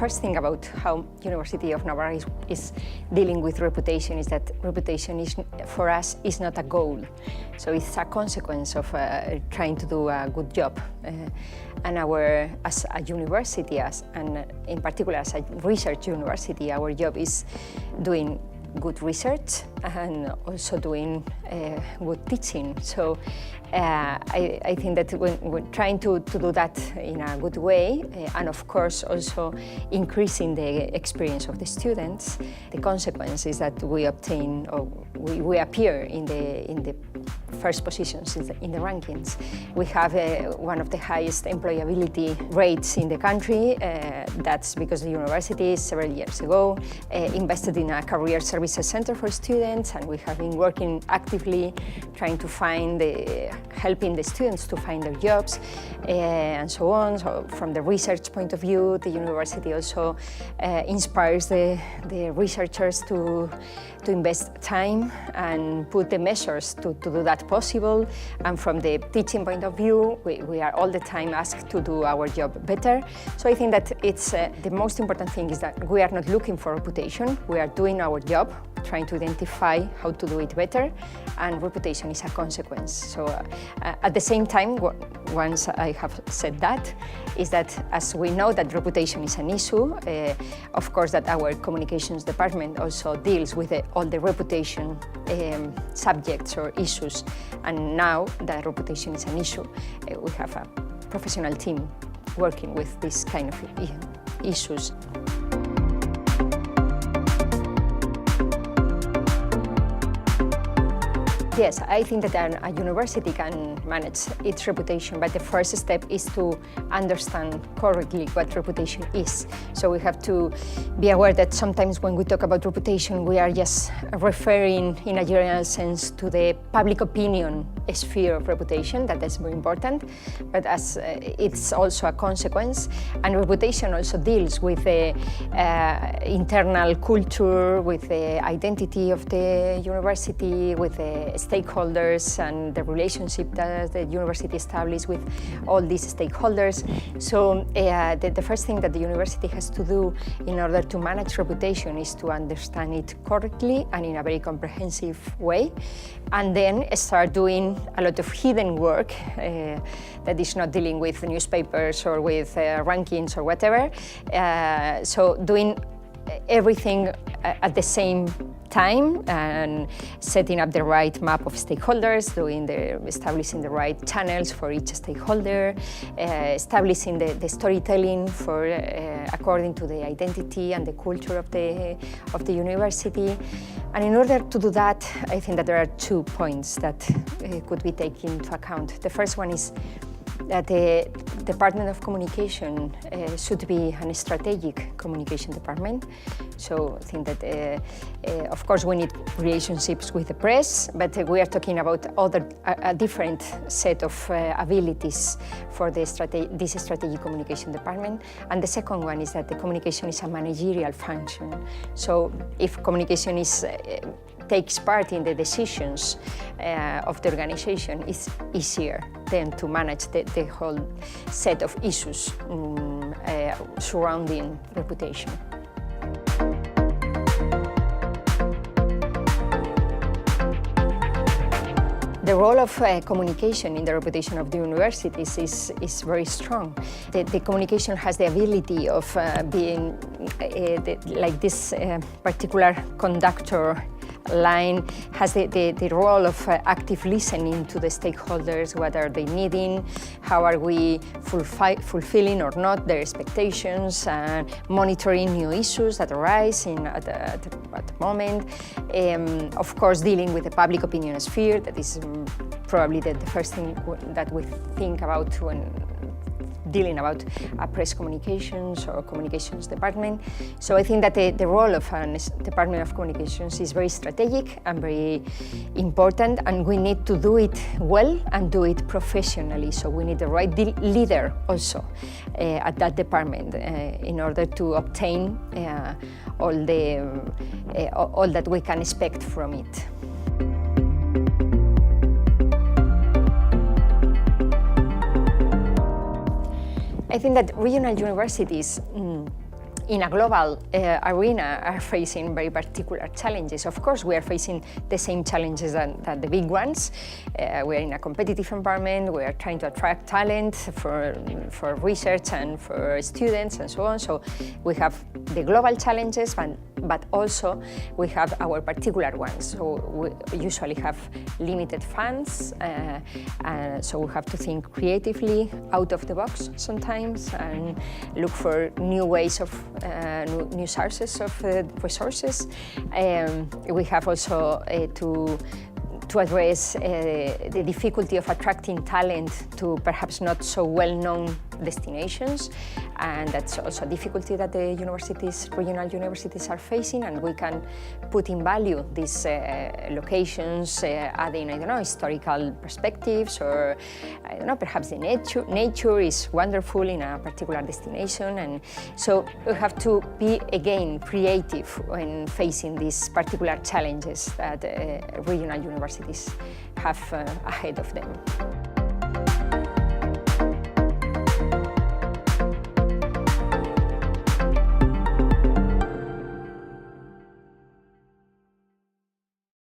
first thing about how University of Navarra is dealing with reputation is that reputation is, for us, is not a goal. So it's a consequence of trying to do a good job. And as a university, and in particular as a research university, our job is doing good research and also doing good teaching. So I think that when we're trying to do that in a good way, and of course also increasing the experience of the students, the consequence is that we obtain, or we appear in the first positions in the rankings. We have one of the highest employability rates in the country. That's because the university several years ago invested in a career services center for students, and we have been working actively trying to find helping the students to find their jobs and so on. So from the research point of view, the university also inspires the researchers to invest time and put the measures to do that possible. And from the teaching point of view, we are all the time asked to do our job better. So I think that it's the most important thing is that we are not looking for reputation. We are doing our job, trying to identify how to do it better, and reputation is a consequence. So at the same time, once I have said that, is that as we know that reputation is an issue, of course that our communications department also deals with all the reputation subjects or issues, and now that reputation is an issue, we have a professional team working with this kind of issues. Yes, I think that a university can manage its reputation, but the first step is to understand correctly what reputation is. So we have to be aware that sometimes when we talk about reputation, we are just referring in a general sense to the public opinion sphere of reputation. That is very important, but as it's also a consequence, and reputation also deals with the internal culture, with the identity of the university, with the stakeholders and the relationship that the university establishes with all these stakeholders. So the first thing that the university has to do in order to manage reputation is to understand it correctly and in a very comprehensive way, and then start doing a lot of hidden work that is not dealing with newspapers or with rankings or whatever. So doing everything at the same time and setting up the right map of stakeholders, establishing the right channels for each stakeholder, establishing the storytelling for according to the identity and the culture of the university. And in order to do that, I think that there are 2 points that could be taken into account. The first one is that the Department of Communication should be a strategic communication department. So I think that, of course, we need relationships with the press, but we are talking about a different set of abilities for this strategic communication department. And the second one is that the communication is a managerial function. So if communication takes part in the decisions of the organization, it's easier then to manage the whole set of issues surrounding reputation. The role of communication in the reputation of the universities is very strong. The communication has the ability of being like this particular conductor line has the role of active listening to the stakeholders. What are they needing? How are we fulfilling or not their expectations? Monitoring new issues that arise at the moment. Of course, dealing with the public opinion sphere. That is probably the first thing that we think about when dealing about a press communications or communications department. So I think that the role of a Department of Communications is very strategic and very important, and we need to do it well and do it professionally. So we need the right leader also at that department in order to obtain all that we can expect from it. I think that regional universities in a global arena are facing very particular challenges. Of course, we are facing the same challenges that the big ones. We are in a competitive environment, we are trying to attract talent for research and for students and so on. So we have the global challenges, but also we have our particular ones. So we usually have limited funds, so we have to think creatively, out of the box sometimes, and look for new ways of new sources of resources. We have also to address the difficulty of attracting talent to perhaps not so well-known destinations, and that's also a difficulty that the universities, regional universities are facing, and we can put in value these locations, adding, I don't know, historical perspectives, or I don't know, perhaps the nature is wonderful in a particular destination, and so we have to be, again, creative when facing these particular challenges that regional universities have ahead of them.